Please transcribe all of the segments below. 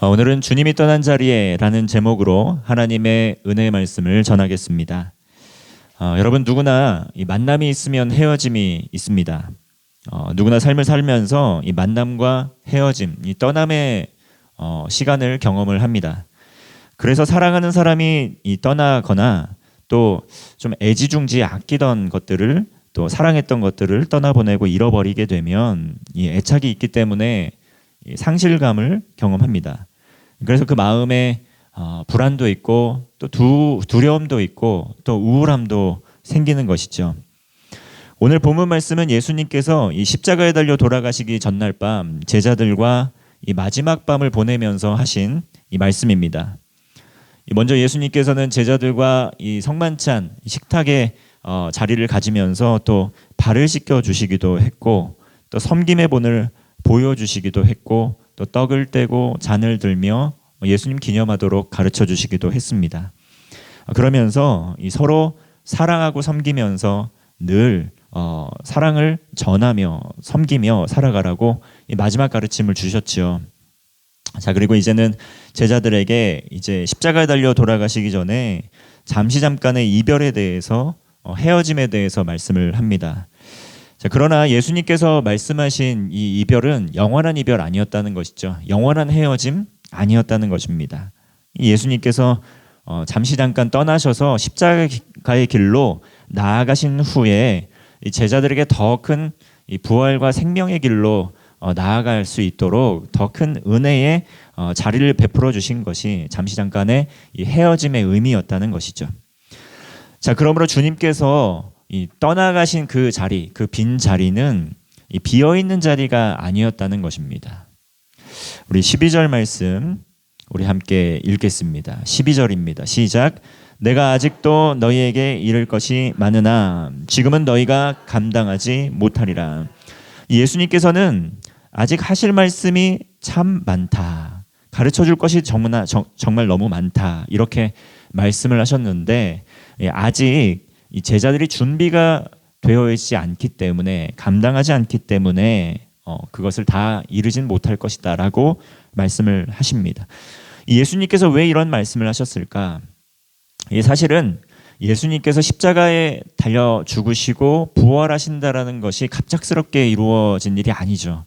오늘은 주님이 떠난 자리에라는 제목으로 하나님의 은혜의 말씀을 전하겠습니다. 여러분 누구나 이 만남이 있으면 헤어짐이 있습니다. 누구나 삶을 살면서 이 만남과 헤어짐, 이 떠남의 시간을 경험을 합니다. 그래서 사랑하는 사람이 이 떠나거나 또 좀 애지중지 아끼던 것들을 또 사랑했던 것들을 떠나보내고 잃어버리게 되면 이 애착이 있기 때문에 이 상실감을 경험합니다. 그래서 그 마음에 불안도 있고 또 두려움도 있고 또 우울함도 생기는 것이죠. 오늘 본문 말씀은 예수님께서 이 십자가에 달려 돌아가시기 전날 밤 제자들과 이 마지막 밤을 보내면서 하신 이 말씀입니다. 먼저 예수님께서는 제자들과 이 성만찬 식탁에 자리를 가지면서 또 발을 씻겨 주시기도 했고 또 섬김의 본을 보여주시기도 했고 또 떡을 떼고 잔을 들며 예수님 기념하도록 가르쳐 주시기도 했습니다. 그러면서 이 서로 사랑하고 섬기면서 늘 사랑을 전하며 섬기며 살아가라고 이 마지막 가르침을 주셨지요. 자, 그리고 이제는 제자들에게 이제 십자가에 달려 돌아가시기 전에 잠깐의 이별에 대해서 헤어짐에 대해서 말씀을 합니다. 자, 그러나 예수님께서 말씀하신 이 이별은 영원한 이별 아니었다는 것이죠. 영원한 헤어짐 아니었다는 것입니다. 예수님께서 잠깐 떠나셔서 십자가의 길로 나아가신 후에 이 제자들에게 더 큰 부활과 생명의 길로 나아갈 수 있도록 더 큰 은혜의 자리를 베풀어 주신 것이 잠깐의 이 헤어짐의 의미였다는 것이죠. 자, 그러므로 주님께서 이 떠나가신 그 자리, 그 빈 자리는 이 비어 있는 자리가 아니었다는 것입니다. 우리 12절 말씀 우리 함께 읽겠습니다. 12절입니다. 시작. 내가 아직도 너희에게 이를 것이 많으나 지금은 너희가 감당하지 못하리라. 예수님께서는 아직 하실 말씀이 참 많다. 가르쳐 줄 것이 정말 너무 많다. 이렇게 말씀을 하셨는데 아직 이 제자들이 준비가 되어 있지 않기 때문에 감당하지 않기 때문에 그것을 다 이루진 못할 것이다 라고 말씀을 하십니다. 예수님께서 왜 이런 말씀을 하셨을까? 사실은 예수님께서 십자가에 달려 죽으시고 부활하신다라는 것이 갑작스럽게 이루어진 일이 아니죠.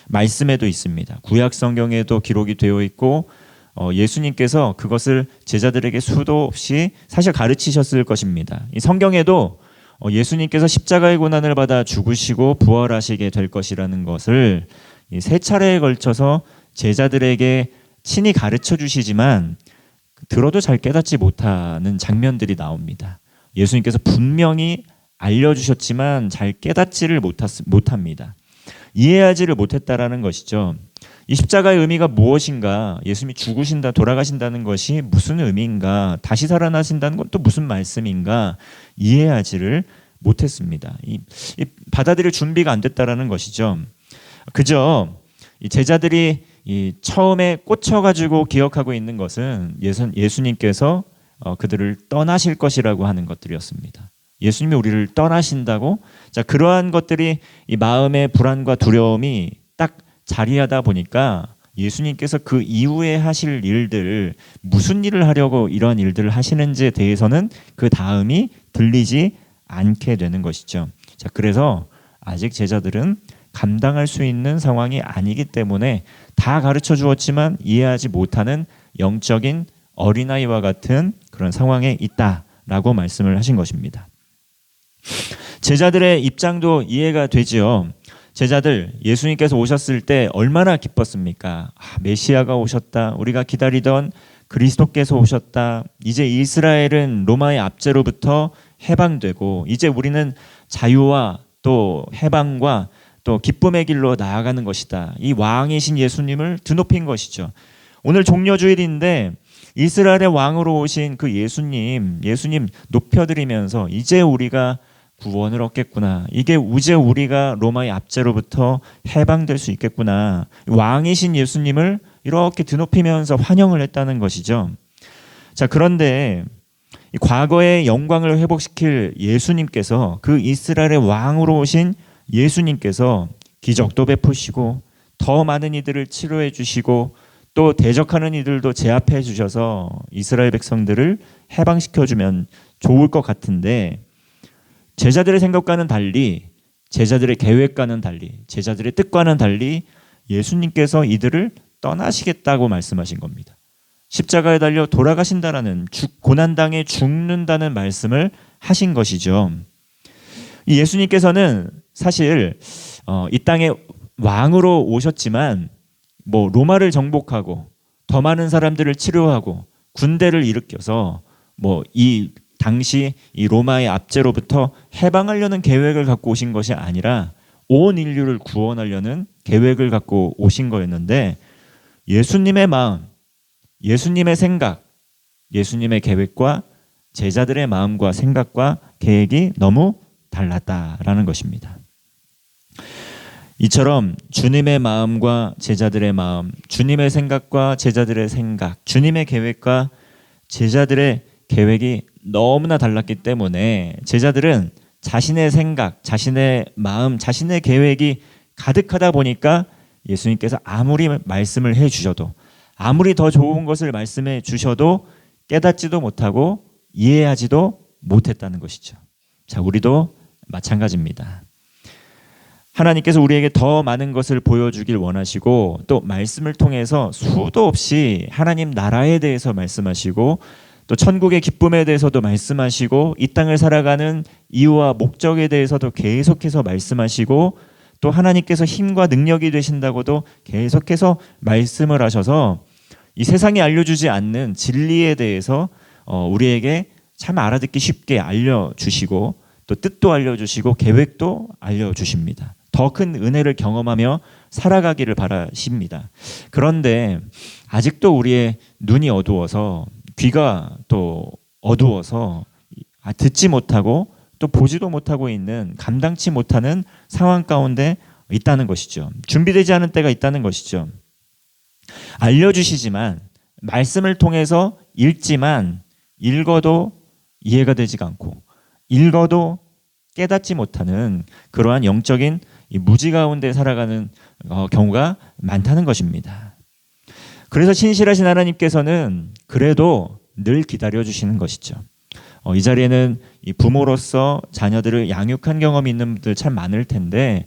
말씀에도 있습니다. 구약 성경에도 기록이 되어 있고 예수님께서 그것을 제자들에게 수도 없이 사실 가르치셨을 것입니다. 이 성경에도 예수님께서 십자가의 고난을 받아 죽으시고 부활하시게 될 것이라는 것을 세 차례에 걸쳐서 제자들에게 친히 가르쳐 주시지만 들어도 잘 깨닫지 못하는 장면들이 나옵니다. 예수님께서 분명히 알려주셨지만 잘 깨닫지를 못합니다. 이해하지를 못했다라는 것이죠. 이 십자가의 의미가 무엇인가? 예수님이 죽으신다, 돌아가신다는 것이 무슨 의미인가? 다시 살아나신다는 건 또 무슨 말씀인가? 이해하지를 못했습니다. 받아들일 준비가 안 됐다라는 것이죠. 그저 이 제자들이 처음에 꽂혀가지고 기억하고 있는 것은 예수님께서 그들을 떠나실 것이라고 하는 것들이었습니다. 예수님이 우리를 떠나신다고? 자, 그러한 것들이 이 마음의 불안과 두려움이 딱 자리하다 보니까 예수님께서 그 이후에 하실 일들, 무슨 일을 하려고 이런 일들을 하시는지에 대해서는 그 다음이 들리지 않게 되는 것이죠. 자, 그래서 아직 제자들은 감당할 수 있는 상황이 아니기 때문에 다 가르쳐 주었지만 이해하지 못하는 영적인 어린아이와 같은 그런 상황에 있다라고 말씀을 하신 것입니다. 제자들의 입장도 이해가 되지요. 제자들 예수님께서 오셨을 때 얼마나 기뻤습니까? 메시아가 오셨다. 우리가 기다리던 그리스도께서 오셨다. 이제 이스라엘은 로마의 압제로부터 해방되고 이제 우리는 자유와 또 해방과 또 기쁨의 길로 나아가는 것이다. 이 왕이신 예수님을 드높인 것이죠. 오늘 종려주일인데 이스라엘의 왕으로 오신 그 예수님 높여드리면서 이제 우리가 구원을 얻겠구나. 이제 우리가 로마의 압제로부터 해방될 수 있겠구나. 왕이신 예수님을 이렇게 드높이면서 환영을 했다는 것이죠. 자, 그런데 과거의 영광을 회복시킬 예수님께서 그 이스라엘의 왕으로 오신 예수님께서 기적도 베푸시고 더 많은 이들을 치료해 주시고 또 대적하는 이들도 제압해 주셔서 이스라엘 백성들을 해방시켜 주면 좋을 것 같은데, 제자들의 생각과는 달리, 제자들의 계획과는 달리, 제자들의 뜻과는 달리 예수님께서 이들을 떠나시겠다고 말씀하신 겁니다. 십자가에 달려 돌아가신다라는, 고난당에 죽는다는 말씀을 하신 것이죠. 이 예수님께서는 사실 이 땅에 왕으로 오셨지만 로마를 정복하고 더 많은 사람들을 치료하고 군대를 일으켜서 이 당시 이 로마의 압제로부터 해방하려는 계획을 갖고 오신 것이 아니라 온 인류를 구원하려는 계획을 갖고 오신 거였는데, 예수님의 마음, 예수님의 생각, 예수님의 계획과 제자들의 마음과 생각과 계획이 너무 달랐다라는 것입니다. 이처럼 주님의 마음과 제자들의 마음, 주님의 생각과 제자들의 생각, 주님의 계획과 제자들의 계획이 너무나 달랐기 때문에 제자들은 자신의 생각, 자신의 마음, 자신의 계획이 가득하다 보니까 예수님께서 아무리 말씀을 해주셔도, 아무리 더 좋은 것을 말씀해 주셔도 깨닫지도 못하고 이해하지도 못했다는 것이죠. 자, 우리도 마찬가지입니다. 하나님께서 우리에게 더 많은 것을 보여주길 원하시고, 또 말씀을 통해서 수도 없이 하나님 나라에 대해서 말씀하시고, 또 천국의 기쁨에 대해서도 말씀하시고, 이 땅을 살아가는 이유와 목적에 대해서도 계속해서 말씀하시고, 또 하나님께서 힘과 능력이 되신다고도 계속해서 말씀을 하셔서 이 세상이 알려주지 않는 진리에 대해서 우리에게 참 알아듣기 쉽게 알려주시고, 또 뜻도 알려주시고 계획도 알려주십니다. 더 큰 은혜를 경험하며 살아가기를 바라십니다. 그런데 아직도 우리의 눈이 어두워서, 귀가 또 어두워서 듣지 못하고 또 보지도 못하고 있는, 감당치 못하는 상황 가운데 있다는 것이죠. 준비되지 않은 때가 있다는 것이죠. 알려주시지만, 말씀을 통해서 읽지만 읽어도 이해가 되지가 않고 읽어도 깨닫지 못하는 그러한 영적인 이 무지 가운데 살아가는 경우가 많다는 것입니다. 그래서 신실하신 하나님께서는 그래도 늘 기다려주시는 것이죠. 이 자리에는 이 부모로서 자녀들을 양육한 경험이 있는 분들 참 많을 텐데,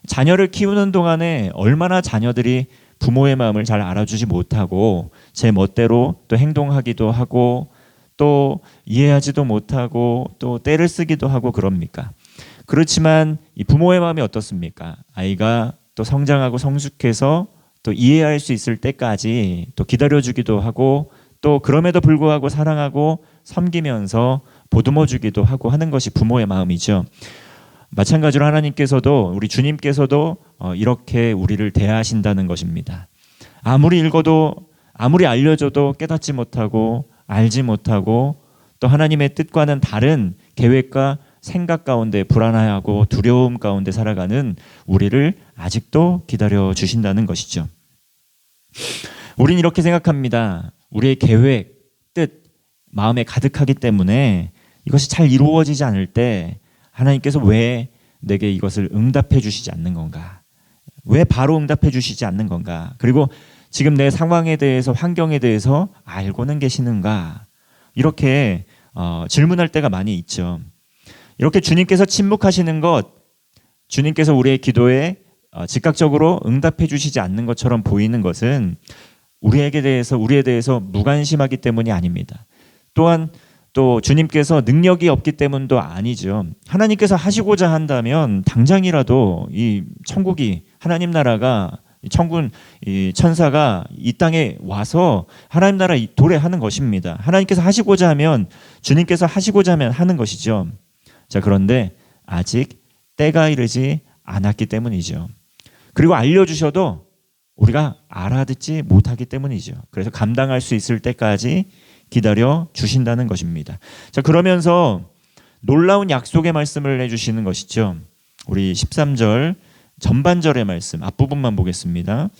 자녀를 키우는 동안에 얼마나 자녀들이 부모의 마음을 잘 알아주지 못하고 제 멋대로 또 행동하기도 하고 또 이해하지도 못하고 또 때를 쓰기도 하고 그럽니까? 그렇지만 이 부모의 마음이 어떻습니까? 아이가 또 성장하고 성숙해서 또 이해할 수 있을 때까지 또 기다려주기도 하고, 또 그럼에도 불구하고 사랑하고 섬기면서 보듬어주기도 하고 하는 것이 부모의 마음이죠. 마찬가지로 하나님께서도, 우리 주님께서도 이렇게 우리를 대하신다는 것입니다. 아무리 읽어도, 아무리 알려줘도 깨닫지 못하고 알지 못하고 또 하나님의 뜻과는 다른 계획과 생각 가운데 불안해하고 두려움 가운데 살아가는 우리를 아직도 기다려 주신다는 것이죠. 우린 이렇게 생각합니다. 우리의 계획, 뜻, 마음에 가득하기 때문에 이것이 잘 이루어지지 않을 때 하나님께서 왜 내게 이것을 응답해 주시지 않는 건가? 왜 바로 응답해 주시지 않는 건가? 그리고 지금 내 상황에 대해서, 환경에 대해서 알고는 계시는가? 이렇게 질문할 때가 많이 있죠. 이렇게 주님께서 침묵하시는 것, 주님께서 우리의 기도에 즉각적으로 응답해 주시지 않는 것처럼 보이는 것은 우리에 대해서 무관심하기 때문이 아닙니다. 또한 또 주님께서 능력이 없기 때문도 아니죠. 하나님께서 하시고자 한다면 당장이라도 이 천국이, 하나님 나라가, 천군, 이 천사가 이 땅에 와서 하나님 나라 도래하는 것입니다. 하나님께서 하시고자 하면, 주님께서 하시고자 하면 하는 것이죠. 자, 그런데 아직 때가 이르지 않았기 때문이죠. 그리고 알려주셔도 우리가 알아듣지 못하기 때문이죠. 그래서 감당할 수 있을 때까지 기다려 주신다는 것입니다. 자, 그러면서 놀라운 약속의 말씀을 해주시는 것이죠. 우리 13절 전반절의 말씀 앞부분만 보겠습니다.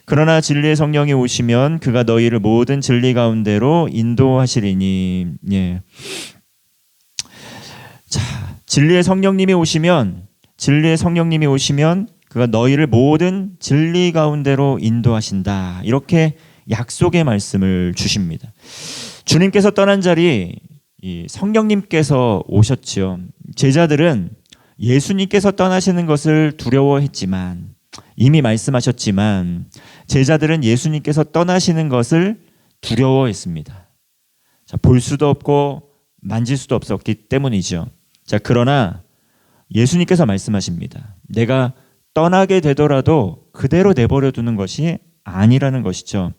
그러나 진리의 성령이 오시면 그가 너희를 모든 진리 가운데로 인도하시리니. 예. 자, 진리의 성령님이 오시면 그가 너희를 모든 진리 가운데로 인도하신다. 이렇게 약속의 말씀을 주십니다. 주님께서 떠난 자리, 이 성령님께서 오셨지요. 제자들은 예수님께서 떠나시는 것을 두려워했지만, 이미 말씀하셨지만 제자들은 예수님께서 떠나시는 것을 두려워했습니다. 자, 볼 수도 없고 만질 수도 없었기 때문이죠. 자, 그러나 예수님께서 말씀하십니다. 내가 떠나게 되더라도 그대로 내버려 두는 것이 아니라는 것이죠.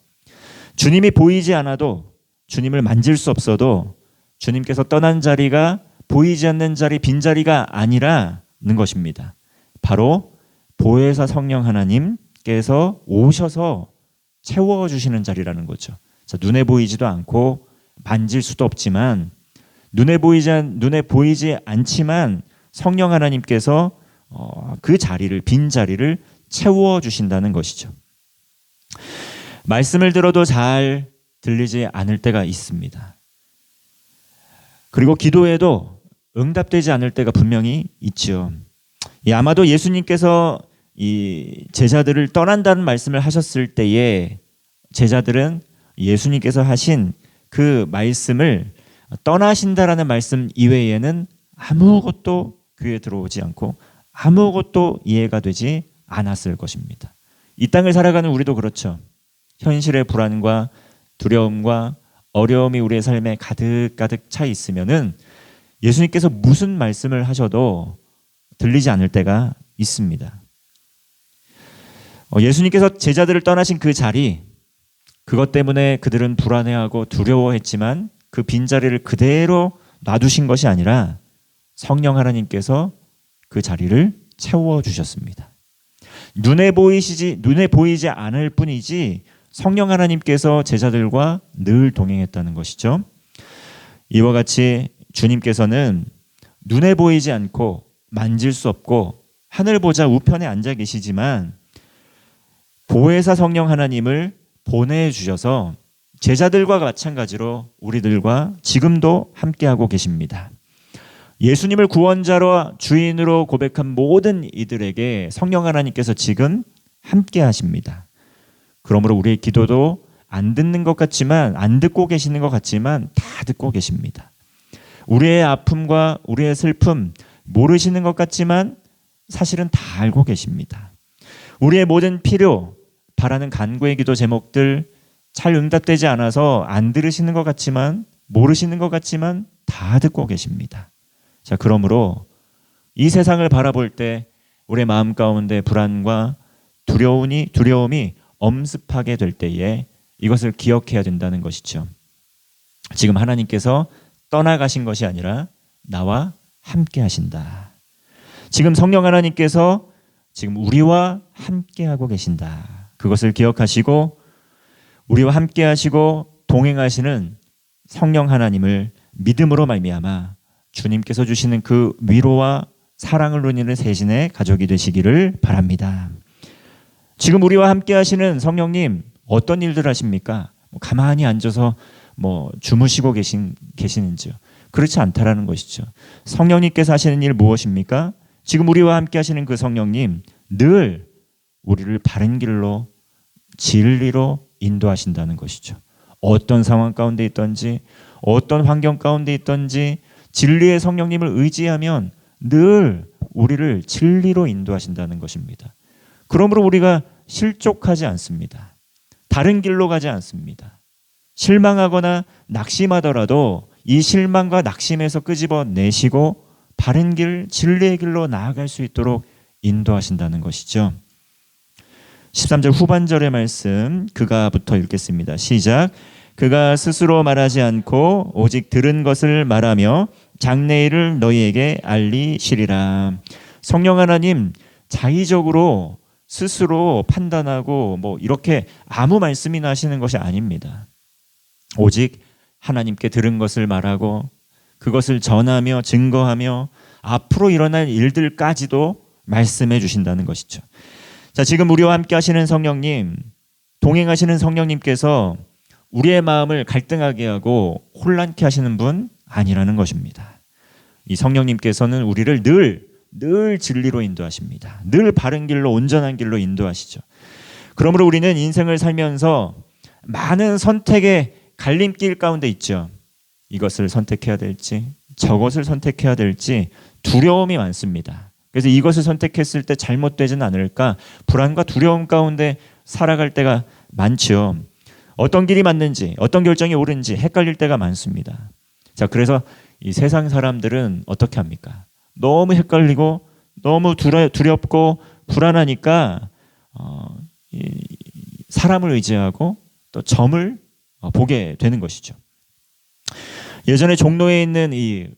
주님이 보이지 않아도, 주님을 만질 수 없어도 주님께서 떠난 자리가 보이지 않는 자리, 빈자리가 아니라는 것입니다. 바로 보혜사 성령 하나님께서 오셔서 채워주시는 자리라는 거죠. 자, 눈에 보이지도 않고 만질 수도 없지만, 눈에 보이지 않지만 성령 하나님께서 그 자리를, 빈 자리를 채워주신다는 것이죠. 말씀을 들어도 잘 들리지 않을 때가 있습니다. 그리고 기도해도 응답되지 않을 때가 분명히 있죠. 아마도 예수님께서 이 제자들을 떠난다는 말씀을 하셨을 때에 제자들은 예수님께서 하신 그 말씀을, 떠나신다라는 말씀 이외에는 아무것도 귀에 들어오지 않고 아무것도 이해가 되지 않았을 것입니다. 이 땅을 살아가는 우리도 그렇죠. 현실의 불안과 두려움과 어려움이 우리의 삶에 가득가득 차 있으면은 예수님께서 무슨 말씀을 하셔도 들리지 않을 때가 있습니다. 예수님께서 제자들을 떠나신 그 자리, 그것 때문에 그들은 불안해하고 두려워했지만 그 빈자리를 그대로 놔두신 것이 아니라 성령 하나님께서 그 자리를 채워주셨습니다. 눈에 보이지 않을 뿐이지 성령 하나님께서 제자들과 늘 동행했다는 것이죠. 이와 같이 주님께서는 눈에 보이지 않고 만질 수 없고 하늘 보좌 우편에 앉아 계시지만 보혜사 성령 하나님을 보내주셔서 제자들과 마찬가지로 우리들과 지금도 함께하고 계십니다. 예수님을 구원자로 주인으로 고백한 모든 이들에게 성령 하나님께서 지금 함께 하십니다. 그러므로 우리의 기도도 안 듣는 것 같지만, 안 듣고 계시는 것 같지만 다 듣고 계십니다. 우리의 아픔과 우리의 슬픔 모르시는 것 같지만 사실은 다 알고 계십니다. 우리의 모든 필요, 바라는 간구의 기도 제목들 잘 응답되지 않아서 안 들으시는 것 같지만, 모르시는 것 같지만 다 듣고 계십니다. 자, 그러므로 이 세상을 바라볼 때 우리의 마음 가운데 불안과 두려움이 엄습하게 될 때에 이것을 기억해야 된다는 것이죠. 지금 하나님께서 떠나가신 것이 아니라 나와 함께 하신다. 지금 성령 하나님께서 지금 우리와 함께 하고 계신다. 그것을 기억하시고 우리와 함께 하시고 동행하시는 성령 하나님을 믿음으로 말미암아 주님께서 주시는 그 위로와 사랑을 누리는 세신의 가족이 되시기를 바랍니다. 지금 우리와 함께 하시는 성령님 어떤 일들 하십니까? 가만히 앉아서 주무시고 계시는지요? 그렇지 않다라는 것이죠. 성령님께서 하시는 일 무엇입니까? 지금 우리와 함께 하시는 그 성령님 늘 우리를 바른 길로, 진리로 인도하신다는 것이죠. 어떤 상황 가운데 있든지, 어떤 환경 가운데 있든지 진리의 성령님을 의지하면 늘 우리를 진리로 인도하신다는 것입니다. 그러므로 우리가 실족하지 않습니다. 다른 길로 가지 않습니다. 실망하거나 낙심하더라도 이 실망과 낙심에서 끄집어내시고 바른 길, 진리의 길로 나아갈 수 있도록 인도하신다는 것이죠. 13절 후반절의 말씀 그가부터 읽겠습니다. 시작. 그가 스스로 말하지 않고 오직 들은 것을 말하며 장래일을 너희에게 알리시리라. 성령 하나님 자의적으로 스스로 판단하고 이렇게 아무 말씀이나 하시는 것이 아닙니다. 오직 하나님께 들은 것을 말하고 그것을 전하며 증거하며 앞으로 일어날 일들까지도 말씀해 주신다는 것이죠. 자, 지금 우리와 함께 하시는 성령님, 동행하시는 성령님께서 우리의 마음을 갈등하게 하고 혼란케 하시는 분 아니라는 것입니다. 이 성령님께서는 우리를 늘 늘 진리로 인도하십니다. 늘 바른 길로 온전한 길로 인도하시죠. 그러므로 우리는 인생을 살면서 많은 선택의 갈림길 가운데 있죠. 이것을 선택해야 될지 저것을 선택해야 될지 두려움이 많습니다. 그래서 이것을 선택했을 때 잘못되지는 않을까 불안과 두려움 가운데 살아갈 때가 많죠. 어떤 길이 맞는지 어떤 결정이 옳은지 헷갈릴 때가 많습니다. 자, 그래서 이 세상 사람들은 어떻게 합니까? 너무 헷갈리고 너무 두렵고 불안하니까 사람을 의지하고 또 점을 보게 되는 것이죠. 예전에 종로에 있는 이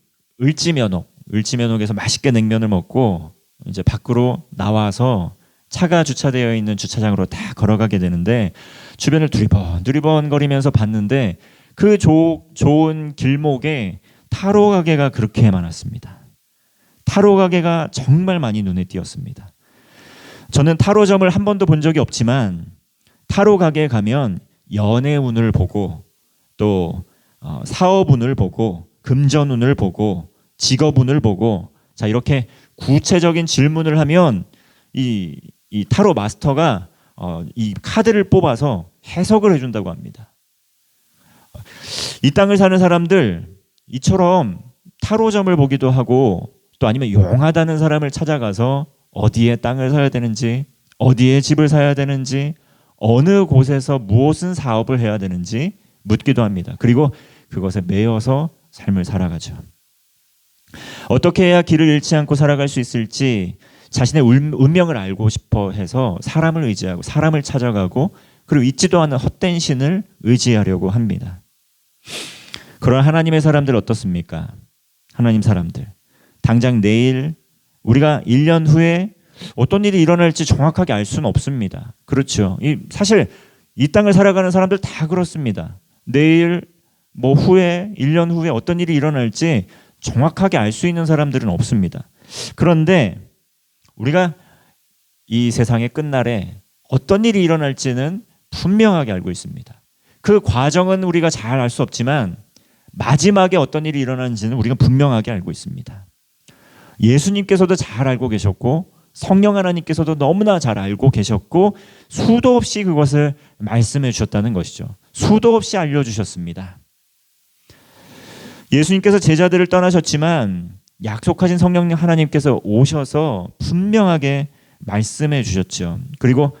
을지면옥에서 맛있게 냉면을 먹고 이제 밖으로 나와서 차가 주차되어 있는 주차장으로 다 걸어가게 되는데 주변을 두리번 거리면서 봤는데 그 좋은 길목에 타로 가게가 그렇게 많았습니다. 타로 가게가 정말 많이 눈에 띄었습니다. 저는 타로점을 한 번도 본 적이 없지만 타로 가게에 가면 연애운을 보고 또 사업운을 보고 금전운을 보고 직업운을 보고 자 이렇게 구체적인 질문을 하면 이 타로 마스터가 이 카드를 뽑아서 해석을 해준다고 합니다. 이 땅을 사는 사람들 이처럼 타로점을 보기도 하고 또 아니면 용하다는 사람을 찾아가서 어디에 땅을 사야 되는지 어디에 집을 사야 되는지 어느 곳에서 무엇은 사업을 해야 되는지 묻기도 합니다. 그리고 그것에 매여서 삶을 살아가죠. 어떻게 해야 길을 잃지 않고 살아갈 수 있을지 자신의 운명을 알고 싶어 해서 사람을 의지하고 사람을 찾아가고 그리고 있지도 않은 헛된 신을 의지하려고 합니다. 그런 하나님의 사람들 어떻습니까? 하나님 사람들 당장 내일 우리가 1년 후에 어떤 일이 일어날지 정확하게 알 수는 없습니다. 그렇죠. 사실 이 땅을 살아가는 사람들 다 그렇습니다. 내일 후에 1년 후에 어떤 일이 일어날지 정확하게 알 수 있는 사람들은 없습니다. 그런데 우리가 이 세상의 끝날에 어떤 일이 일어날지는 분명하게 알고 있습니다. 그 과정은 우리가 잘 알 수 없지만 마지막에 어떤 일이 일어나는지는 우리가 분명하게 알고 있습니다. 예수님께서도 잘 알고 계셨고 성령 하나님께서도 너무나 잘 알고 계셨고 수도 없이 그것을 말씀해 주셨다는 것이죠. 수도 없이 알려주셨습니다. 예수님께서 제자들을 떠나셨지만 약속하신 성령 하나님께서 오셔서 분명하게 말씀해 주셨죠. 그리고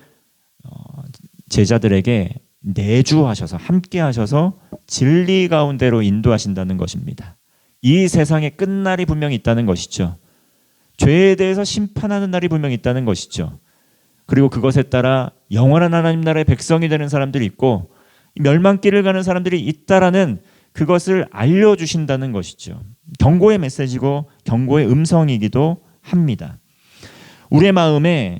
제자들에게 내주하셔서 함께 하셔서 진리 가운데로 인도하신다는 것입니다. 이 세상의 끝날이 분명히 있다는 것이죠. 죄에 대해서 심판하는 날이 분명히 있다는 것이죠. 그리고 그것에 따라 영원한 하나님 나라의 백성이 되는 사람들이 있고 멸망길을 가는 사람들이 있다라는 그것을 알려주신다는 것이죠. 경고의 메시지고 경고의 음성이기도 합니다. 우리의 마음에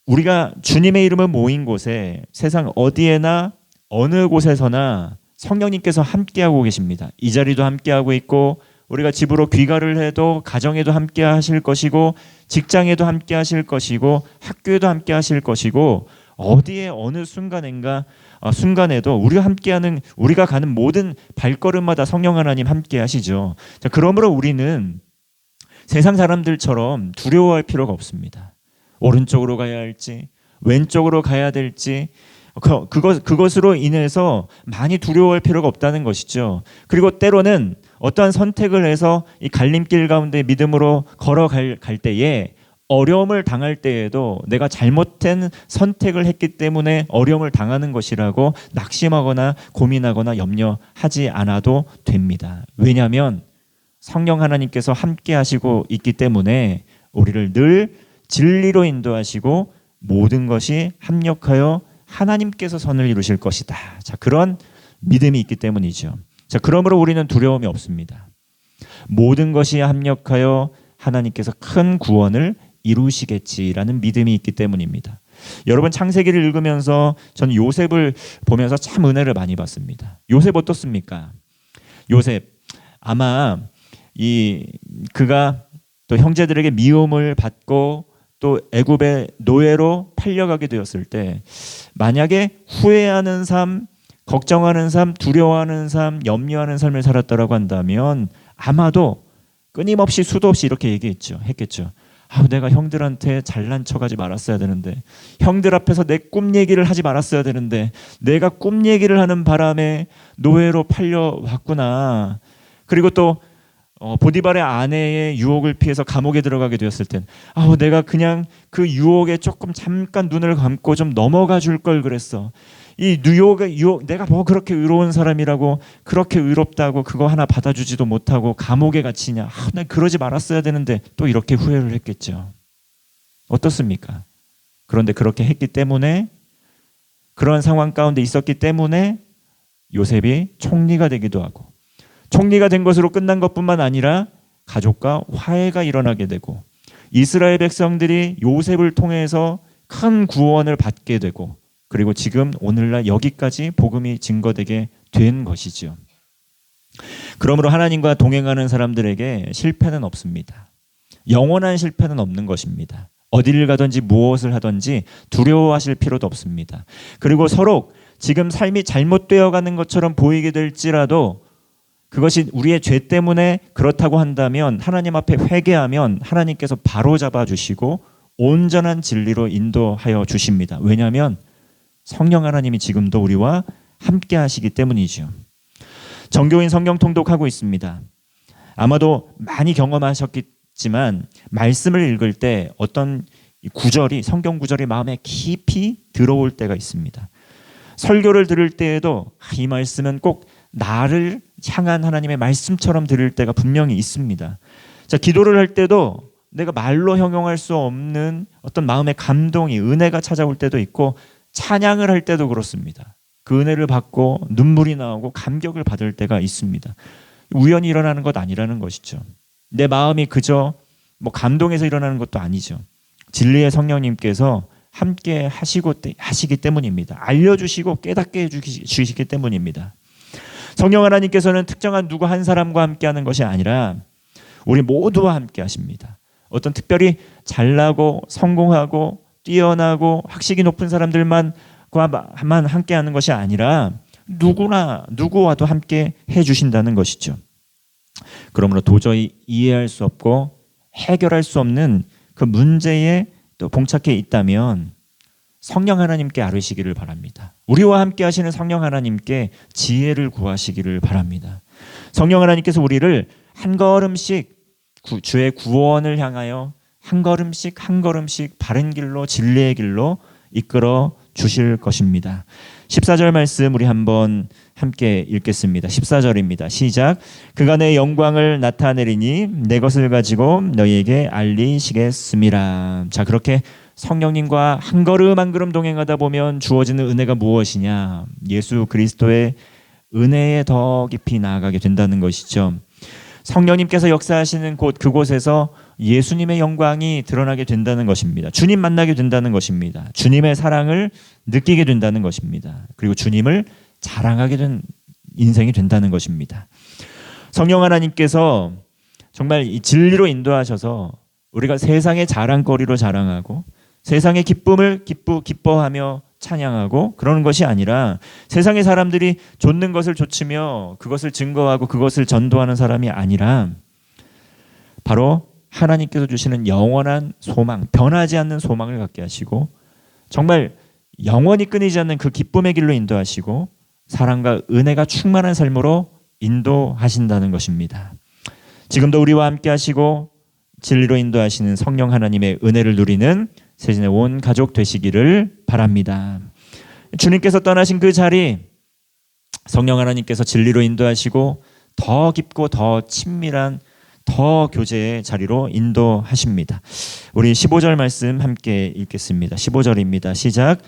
우리가 주님의 이름을 모인 곳에 세상 어디에나 어느 곳에서나 성령님께서 함께하고 계십니다. 이 자리도 함께하고 있고 우리가 집으로 귀가를 해도 가정에도 함께 하실 것이고 직장에도 함께 하실 것이고 학교에도 함께 하실 것이고 어디에 어느 순간에도 우리가 가는 모든 발걸음마다 성령 하나님 함께 하시죠. 자, 그러므로 우리는 세상 사람들처럼 두려워할 필요가 없습니다. 오른쪽으로 가야 할지 왼쪽으로 가야 될지 그것으로 인해서 많이 두려워할 필요가 없다는 것이죠. 그리고 때로는 어떠한 선택을 해서 이 갈림길 가운데 믿음으로 걸어갈 때에 어려움을 당할 때에도 내가 잘못된 선택을 했기 때문에 어려움을 당하는 것이라고 낙심하거나 고민하거나 염려하지 않아도 됩니다. 왜냐하면 성령 하나님께서 함께 하시고 있기 때문에 우리를 늘 진리로 인도하시고 모든 것이 합력하여 하나님께서 선을 이루실 것이다. 자, 그런 믿음이 있기 때문이죠. 자, 그러므로 우리는 두려움이 없습니다. 모든 것이 합력하여 하나님께서 큰 구원을 이루시겠지라는 믿음이 있기 때문입니다. 여러분 창세기를 읽으면서 저는 요셉을 보면서 참 은혜를 많이 받습니다. 요셉 어떻습니까? 요셉 아마 그가 또 형제들에게 미움을 받고 또 애굽의 노예로 팔려가게 되었을 때 만약에 후회하는 삶, 걱정하는 삶, 두려워하는 삶, 염려하는 삶을 살았다라고 한다면 아마도 끊임없이 수도 없이 이렇게 했겠죠. 내가 형들한테 잘난 척하지 말았어야 되는데, 형들 앞에서 내 꿈 얘기를 하지 말았어야 되는데, 내가 꿈 얘기를 하는 바람에 노예로 팔려왔구나. 그리고 또 보디발의 아내의 유혹을 피해서 감옥에 들어가게 되었을 땐 내가 그냥 그 유혹에 조금 잠깐 눈을 감고 좀 넘어가 줄 걸 그랬어. 이 유혹, 내가 뭐 그렇게 의로운 사람이라고, 그렇게 의롭다고 그거 하나 받아주지도 못하고 감옥에 갇히냐. 난 그러지 말았어야 되는데, 또 이렇게 후회를 했겠죠. 어떻습니까? 그런데 그렇게 했기 때문에, 그런 상황 가운데 있었기 때문에 요셉이 총리가 되기도 하고, 총리가 된 것으로 끝난 것뿐만 아니라 가족과 화해가 일어나게 되고, 이스라엘 백성들이 요셉을 통해서 큰 구원을 받게 되고, 그리고 지금 오늘날 여기까지 복음이 증거되게 된 것이죠. 그러므로 하나님과 동행하는 사람들에게 실패는 없습니다. 영원한 실패는 없는 것입니다. 어디를 가든지 무엇을 하든지 두려워하실 필요도 없습니다. 그리고 서로 지금 삶이 잘못되어 가는 것처럼 보이게 될지라도 그것이 우리의 죄 때문에 그렇다고 한다면 하나님 앞에 회개하면 하나님께서 바로잡아 주시고 온전한 진리로 인도하여 주십니다. 왜냐하면 성령 하나님이 지금도 우리와 함께 하시기 때문이죠. 정교인 성경 통독하고 있습니다. 아마도 많이 경험하셨겠지만 말씀을 읽을 때 어떤 구절이, 성경 구절이 마음에 깊이 들어올 때가 있습니다. 설교를 들을 때에도 이 말씀은 꼭 나를 향한 하나님의 말씀처럼 들을 때가 분명히 있습니다. 자, 기도를 할 때도 내가 말로 형용할 수 없는 어떤 마음의 감동이, 은혜가 찾아올 때도 있고, 찬양을 할 때도 그렇습니다. 그 은혜를 받고 눈물이 나오고 감격을 받을 때가 있습니다. 우연히 일어나는 것 아니라는 것이죠. 내 마음이 그저 감동해서 일어나는 것도 아니죠. 진리의 성령님께서 함께 하시기 때문입니다. 알려주시고 깨닫게 해주시기 때문입니다. 성령 하나님께서는 특정한 누구 한 사람과 함께하는 것이 아니라 우리 모두와 함께 하십니다. 어떤 특별히 잘나고 성공하고 뛰어나고 학식이 높은 사람들만 함께하는 것이 아니라 누구와도 함께 해주신다는 것이죠. 그러므로 도저히 이해할 수 없고 해결할 수 없는 그 문제에 또 봉착해 있다면 성령 하나님께 아뢰시기를 바랍니다. 우리와 함께 하시는 성령 하나님께 지혜를 구하시기를 바랍니다. 성령 하나님께서 우리를 한 걸음씩 주의 구원을 향하여 한 걸음씩 바른 길로, 진리의 길로 이끌어 주실 것입니다. 14절 말씀 우리 한번 함께 읽겠습니다. 14절입니다. 시작. 그가 내 영광을 나타내리니 내 것을 가지고 너희에게 알리시겠음이라. 자, 그렇게 성령님과 한 걸음 한 걸음 동행하다 보면 주어지는 은혜가 무엇이냐? 예수 그리스도의 은혜에 더 깊이 나아가게 된다는 것이죠. 성령님께서 역사하시는 그곳에서 예수님의 영광이 드러나게 된다는 것입니다. 주님 만나게 된다는 것입니다. 주님의 사랑을 느끼게 된다는 것입니다. 그리고 주님을 자랑하게 된 인생이 된다는 것입니다. 성령 하나님께서 정말 이 진리로 인도하셔서 우리가 세상의 자랑거리로 자랑하고 세상의 기쁨을 기뻐하며 찬양하고 그러는 것이 아니라 세상의 사람들이 좇는 것을 좇으며 그것을 증거하고 그것을 전도하는 사람이 아니라 바로 하나님께서 주시는 영원한 소망, 변하지 않는 소망을 갖게 하시고 정말 영원히 끊이지 않는 그 기쁨의 길로 인도하시고 사랑과 은혜가 충만한 삶으로 인도하신다는 것입니다. 지금도 우리와 함께 하시고 진리로 인도하시는 성령 하나님의 은혜를 누리는 세진의 온 가족 되시기를 바랍니다. 주님께서 떠나신 그 자리, 성령 하나님께서 진리로 인도하시고 더 깊고 더 친밀한 더 교제의 자리로 인도하십니다. 우리 15절 말씀 함께 읽겠습니다. 15절입니다. 시작.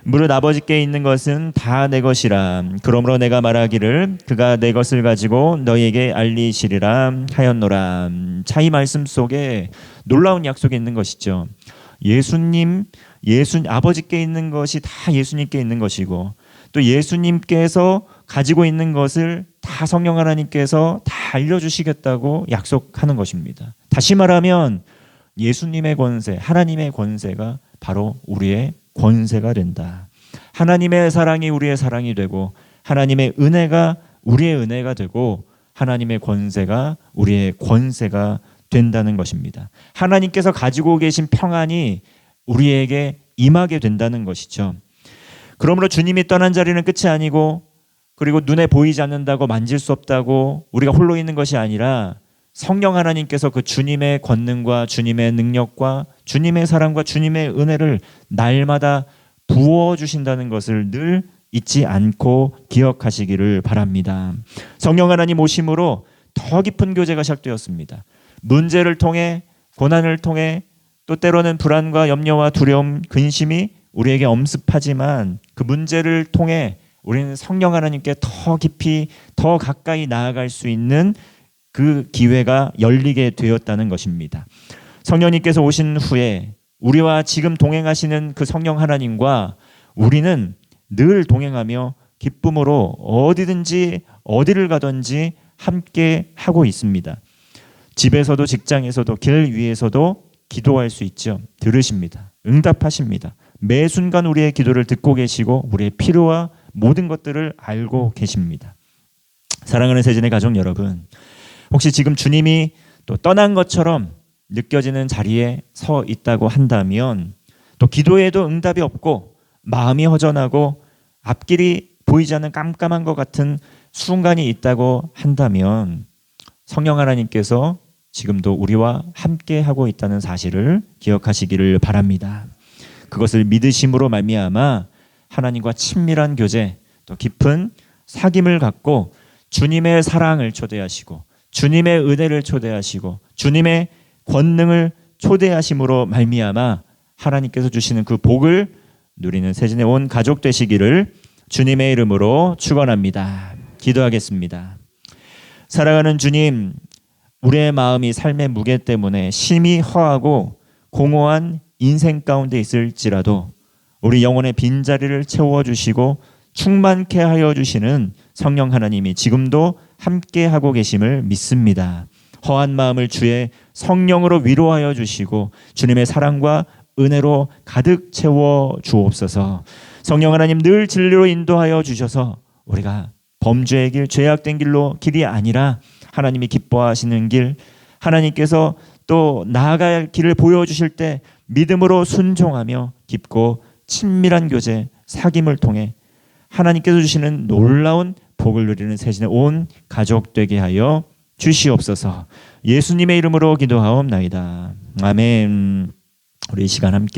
무릇 아버지께 있는 것은 다 내 것이라. 그러므로 내가 말하기를 그가 내 것을 가지고 너희에게 알리시리라 하였노라. 자, 이 말씀 속에 놀라운 약속이 있는 것이죠. 아버지께 있는 것이 다 예수님께 있는 것이고 또 예수님께서 가지고 있는 것을 다 성령 하나님께서 다 알려주시겠다고 약속하는 것입니다. 다시 말하면 예수님의 권세, 하나님의 권세가 바로 우리의 권세가 된다. 하나님의 사랑이 우리의 사랑이 되고 하나님의 은혜가 우리의 은혜가 되고 하나님의 권세가 우리의 권세가 된다는 것입니다. 하나님께서 가지고 계신 평안이 우리에게 임하게 된다는 것이죠. 그러므로 주님이 떠난 자리는 끝이 아니고, 그리고 눈에 보이지 않는다고 만질 수 없다고 우리가 홀로 있는 것이 아니라 성령 하나님께서 그 주님의 권능과 주님의 능력과 주님의 사랑과 주님의 은혜를 날마다 부어주신다는 것을 늘 잊지 않고 기억하시기를 바랍니다. 성령 하나님 오심으로 더 깊은 교제가 시작되었습니다. 문제를 통해, 고난을 통해, 또 때로는 불안과 염려와 두려움, 근심이 우리에게 엄습하지만 그 문제를 통해 우리는 성령 하나님께 더 깊이, 더 가까이 나아갈 수 있는 그 기회가 열리게 되었다는 것입니다. 성령님께서 오신 후에 우리와 지금 동행하시는 그 성령 하나님과 우리는 늘 동행하며 기쁨으로 어디든지 어디를 가든지 함께 하고 있습니다. 집에서도 직장에서도 길 위에서도 기도할 수 있죠. 들으십니다. 응답하십니다. 매 순간 우리의 기도를 듣고 계시고 우리의 필요와 모든 것들을 알고 계십니다. 사랑하는 세진의 가족 여러분, 혹시 지금 주님이 또 떠난 것처럼 느껴지는 자리에 서 있다고 한다면, 또 기도에도 응답이 없고 마음이 허전하고 앞길이 보이지 않는 깜깜한 것 같은 순간이 있다고 한다면 성령 하나님께서 지금도 우리와 함께 하고 있다는 사실을 기억하시기를 바랍니다. 그것을 믿으심으로 말미암아 하나님과 친밀한 교제, 또 깊은 사귐을 갖고 주님의 사랑을 초대하시고 주님의 은혜를 초대하시고 주님의 권능을 초대하심으로 말미암아 하나님께서 주시는 그 복을 누리는 세진의 온 가족 되시기를 주님의 이름으로 축원합니다. 기도하겠습니다. 사랑하는 주님, 우리의 마음이 삶의 무게 때문에 심히 허하고 공허한 인생 가운데 있을지라도 우리 영혼의 빈자리를 채워주시고 충만케 하여 주시는 성령 하나님이 지금도 함께 하고 계심을 믿습니다. 허한 마음을 주의 성령으로 위로하여 주시고 주님의 사랑과 은혜로 가득 채워 주옵소서. 성령 하나님 늘 진리로 인도하여 주셔서 우리가 범죄의 길, 죄악된 길이 아니라 하나님이 기뻐하시는 길, 하나님께서 또 나아갈 길을 보여주실 때 믿음으로 순종하며 깊고 친밀한 교제, 사귐을 통해 하나님께서 주시는 놀라운 복을 누리는 세진의 온 가족 되게 하여 주시옵소서. 예수님의 이름으로 기도하옵나이다. 아멘. 우리 이 시간 함께